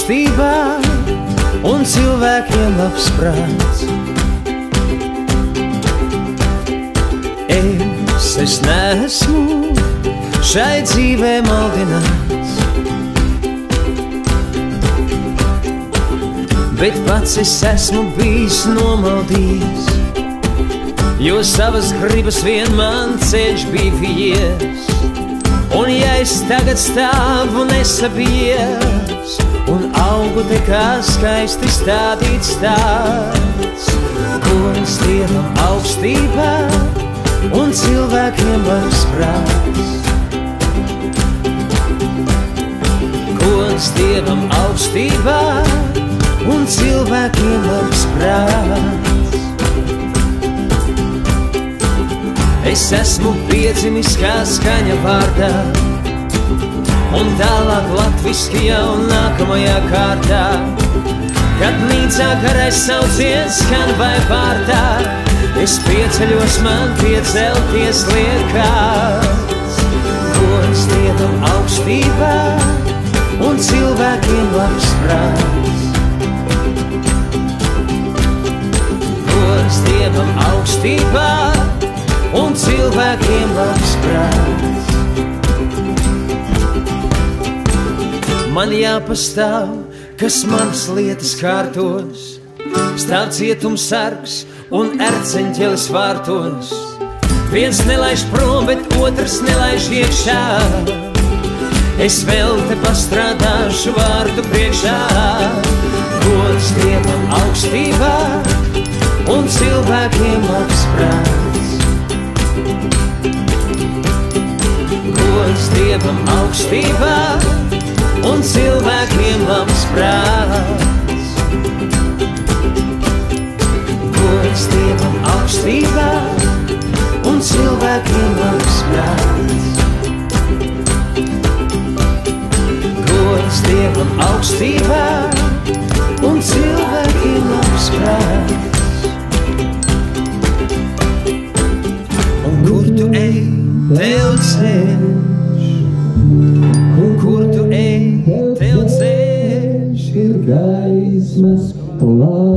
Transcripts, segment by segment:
augstībā un cilvēkiem labs prāts. Es neesmu šai dzīvē maldināts, bet pats es esmu bijis nomaldījis, jo savas gribas vien man ceļš bija vies. Un ja es tagad stāvu nesabies un augu te kā skaisti stādīts tāds, gods Dievam augstībā un cilvēkiem labs prāts. Gods Dievam augstībā un cilvēkiem labs prāts. Es esmu piedzimis kā skaņa vārdā, un tālāk latviski jau nākamajā kārtā, kad mīcā karais sauciens skan vai vārtā. Es pieceļos, man piecelties liekas. Gods Dievam augstībā un cilvēkiem labs prāts. Gods Dievam augstībā un cilvēkiem labs prāts. Man jāpastāv, kas manas lietas kārtos, stāv cietumsargs un erceņķelis vārtos. Viens nelaiž prom, bet otrs nelaiž iekšā. Es vēl te pastrādāšu vārdu priekšā. Gods Dievam augstībā un cilvēkiem labs prāts. Gods Dievam augstībā un cilvēkiem labs prāts. Gods Dievam augstībā un cilvēkiem labs prāts. Gods Dievam augstībā un cilvēkiem labs prāts. Un kur tu ej, tev ceļš, un kur tu ej, tev ceļš ir gaismas klāts.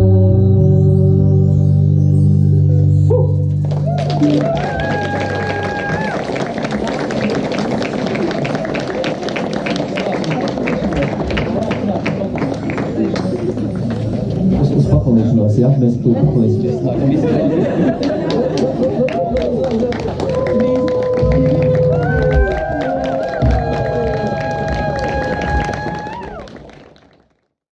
Uz papalīšanos, ja? Mēs tu papalīsimies.